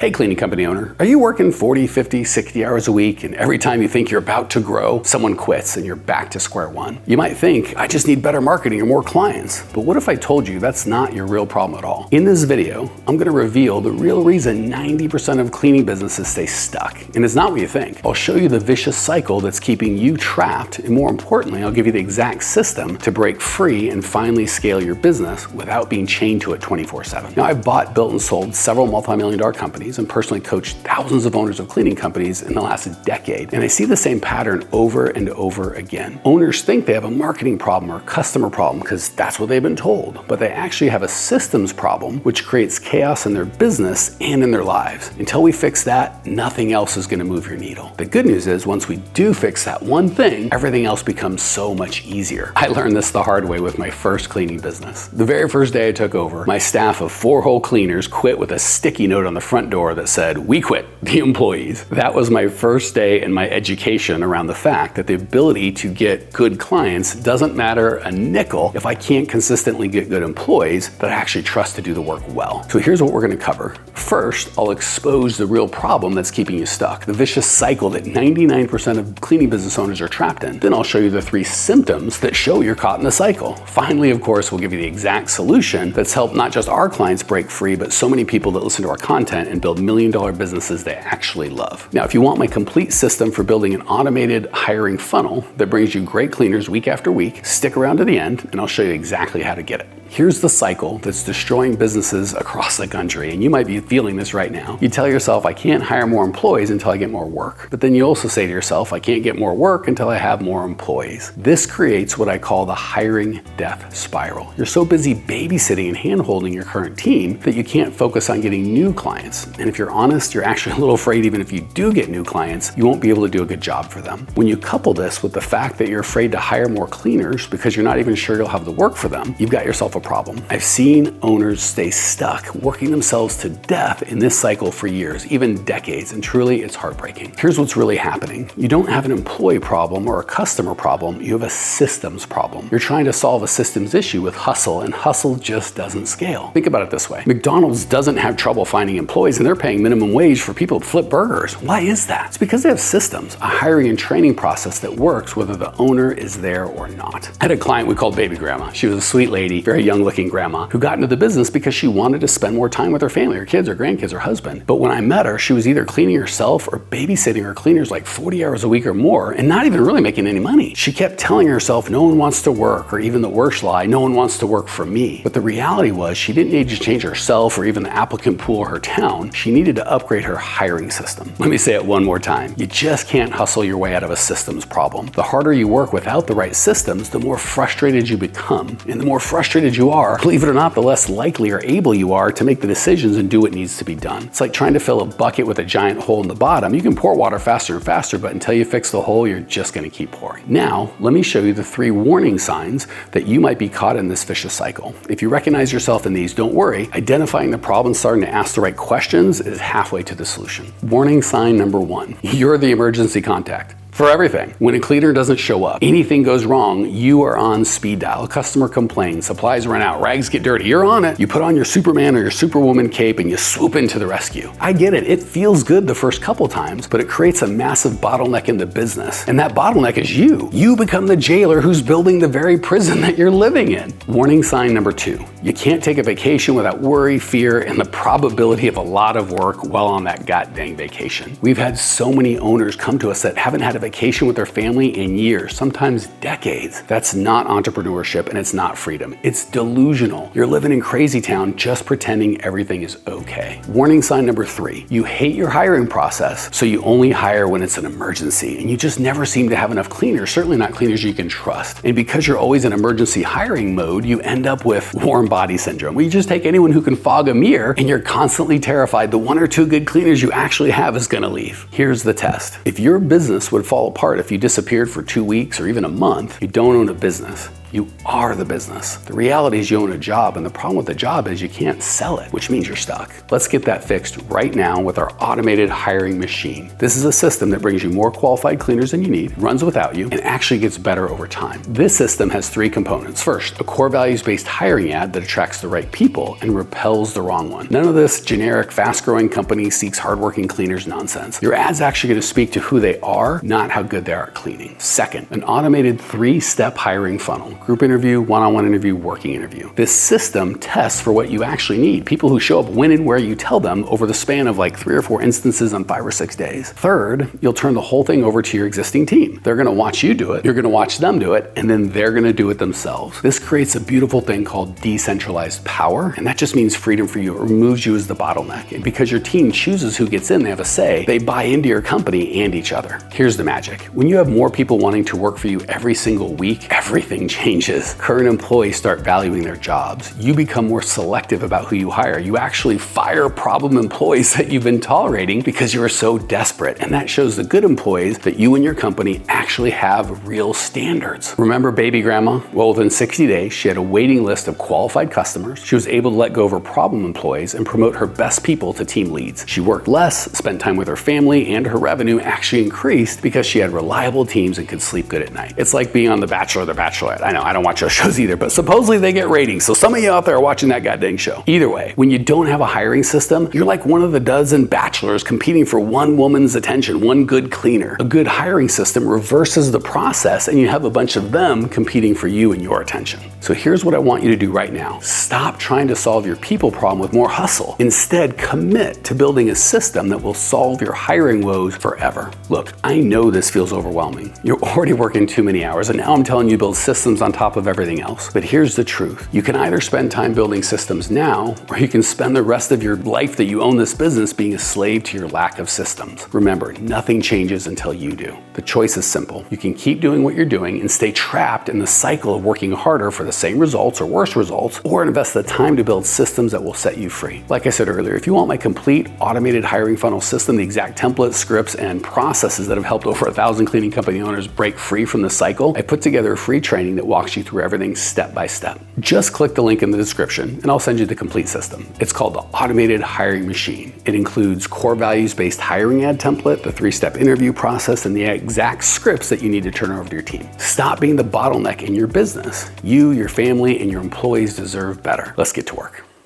Hey cleaning company owner, are you working 40, 50, 60 hours a week and every time you think you're about to grow, someone quits and you're back to square one? You might think, I just need better marketing or more clients. But what if I told you that's not your real problem at all? In this video, I'm gonna reveal the real reason 90% of cleaning businesses stay stuck. And it's not what you think. I'll show you the vicious cycle that's keeping you trapped, and more importantly, I'll give you the exact system to break free and finally scale your business without being chained to it 24/7. Now, I've bought, built, and sold several multi-million-dollar companies and personally coached thousands of owners of cleaning companies in the last decade. And I see the same pattern over and over again. Owners think they have a marketing problem or a customer problem because that's what they've been told, but they actually have a systems problem which creates chaos in their business and in their lives. Until we fix that, nothing else is going to move your needle. The good news is once we do fix that one thing, everything else becomes so much easier. I learned this the hard way with my first cleaning business. The very first day I took over, my staff of 4 whole cleaners quit with a sticky note on the front door that said, "We quit, the employees." That was my first day in my education around the fact that the ability to get good clients doesn't matter a nickel if I can't consistently get good employees that I actually trust to do the work well. So here's what we're gonna cover. First, I'll expose the real problem that's keeping you stuck, the vicious cycle that 99% of cleaning business owners are trapped in. Then I'll show you the 3 symptoms that show you're caught in the cycle. Finally, of course, we'll give you the exact solution that's helped not just our clients break free, but so many people that listen to our content and build million-dollar businesses they actually love. Now, if you want my complete system for building an automated hiring funnel that brings you great cleaners week after week, stick around to the end and I'll show you exactly how to get it. Here's the cycle that's destroying businesses across the country, and you might be feeling this right now. You tell yourself, I can't hire more employees until I get more work. But then you also say to yourself, I can't get more work until I have more employees. This creates what I call the hiring death spiral. You're so busy babysitting and hand-holding your current team that you can't focus on getting new clients. And if you're honest, you're actually a little afraid even if you do get new clients, you won't be able to do a good job for them. When you couple this with the fact that you're afraid to hire more cleaners because you're not even sure you'll have the work for them, you've got yourself a problem. I've seen owners stay stuck, working themselves to death in this cycle for years, even decades, and truly it's heartbreaking. Here's what's really happening. You don't have an employee problem or a customer problem, you have a systems problem. You're trying to solve a systems issue with hustle, and hustle just doesn't scale. Think about it this way. McDonald's doesn't have trouble finding employees and they're paying minimum wage for people to flip burgers. Why is that? It's because they have systems, a hiring and training process that works whether the owner is there or not. I had a client we called Baby Grandma. She was a sweet lady, very young looking grandma who got into the business because she wanted to spend more time with her family, her kids, her grandkids, her husband. But when I met her, she was either cleaning herself or babysitting her cleaners like 40 hours a week or more and not even really making any money. She kept telling herself no one wants to work, or even the worst lie, no one wants to work for me. But the reality was she didn't need to change herself or even the applicant pool or her town. She needed to upgrade her hiring system. Let me say it one more time. You just can't hustle your way out of a systems problem. The harder you work without the right systems, the more frustrated you become. And the more frustrated you are, believe it or not, the less likely or able you are to make the decisions and do what needs to be done. It's like trying to fill a bucket with a giant hole in the bottom. You can pour water faster and faster, but until you fix the hole, you're just gonna keep pouring. Now, let me show you the 3 warning signs that you might be caught in this vicious cycle. If you recognize yourself in these, don't worry. Identifying the problem, starting to ask the right questions is halfway to the solution. Warning sign number 1, you're the emergency contact. For everything. When a cleaner doesn't show up, anything goes wrong, you are on speed dial. A customer complains, supplies run out, rags get dirty, you're on it. You put on your Superman or your Superwoman cape and you swoop into the rescue. I get it, it feels good the first couple times, but it creates a massive bottleneck in the business. And that bottleneck is you. You become the jailer who's building the very prison that you're living in. Warning sign number 2, you can't take a vacation without worry, fear, and the probability of a lot of work while on that goddamn vacation. We've had so many owners come to us that haven't had a vacation with their family in years, sometimes decades. That's not entrepreneurship and it's not freedom. It's delusional. You're living in crazy town just pretending everything is okay. Warning sign number 3, you hate your hiring process, so you only hire when it's an emergency and you just never seem to have enough cleaners, certainly not cleaners you can trust. And because you're always in emergency hiring mode, you end up with warm body syndrome, where you just take anyone who can fog a mirror and you're constantly terrified the 1 or 2 good cleaners you actually have is gonna leave. Here's the test. If your business would fall apart if you disappeared for 2 weeks or even a month, you don't own a business. You are the business. The reality is you own a job, and the problem with the job is you can't sell it, which means you're stuck. Let's get that fixed right now with our automated hiring machine. This is a system that brings you more qualified cleaners than you need, runs without you, and actually gets better over time. This system has three components. First, a core values-based hiring ad that attracts the right people and repels the wrong one. None of this generic, fast-growing company seeks hardworking cleaners nonsense. Your ad's actually going to speak to who they are, not how good they are at cleaning. Second, an automated three-step hiring funnel. Group interview, one-on-one interview, working interview. This system tests for what you actually need. People who show up when and where you tell them over the span of like 3 or 4 instances on 5 or 6 days. Third, you'll turn the whole thing over to your existing team. They're going to watch you do it, you're going to watch them do it, and then they're going to do it themselves. This creates a beautiful thing called decentralized power, and that just means freedom for you. It removes you as the bottleneck. And because your team chooses who gets in, they have a say, they buy into your company and each other. Here's the magic. When you have more people wanting to work for you every single week, everything changes. Current employees start valuing their jobs. You become more selective about who you hire. You actually fire problem employees that you've been tolerating because you are so desperate. And that shows the good employees that you and your company actually have real standards. Remember baby grandma? Well, within 60 days, she had a waiting list of qualified customers. She was able to let go of her problem employees and promote her best people to team leads. She worked less, spent time with her family, and her revenue actually increased because she had reliable teams and could sleep good at night. It's like being on The Bachelor or The Bachelorette. I know, I don't watch those shows either, but supposedly they get ratings. So some of you out there are watching that goddamn show. Either way, when you don't have a hiring system, you're like one of the dozen bachelors competing for one woman's attention, one good cleaner. A good hiring system reverses the process and you have a bunch of them competing for you and your attention. So here's what I want you to do right now. Stop trying to solve your people problem with more hustle. Instead, commit to building a system that will solve your hiring woes forever. Look, I know this feels overwhelming. You're already working too many hours, and now I'm telling you to build systems on top of everything else. But here's the truth. You can either spend time building systems now, or you can spend the rest of your life that you own this business being a slave to your lack of systems. Remember, nothing changes until you do. The choice is simple. You can keep doing what you're doing and stay trapped in the cycle of working harder for the same results or worse results, or invest the time to build systems that will set you free. Like I said earlier, if you want my complete automated hiring funnel system, the exact templates, scripts, and processes that have helped over 1,000 cleaning company owners break free from the cycle, I put together a free training that walks you through everything step by step. Just click the link in the description and I'll send you the complete system. It's called the Automated Hiring Machine. It includes core values-based hiring ad template, the 3-step interview process, and the exact scripts that you need to turn over to your team. Stop being the bottleneck in your business. You, your family, and your employees deserve better. Let's get to work.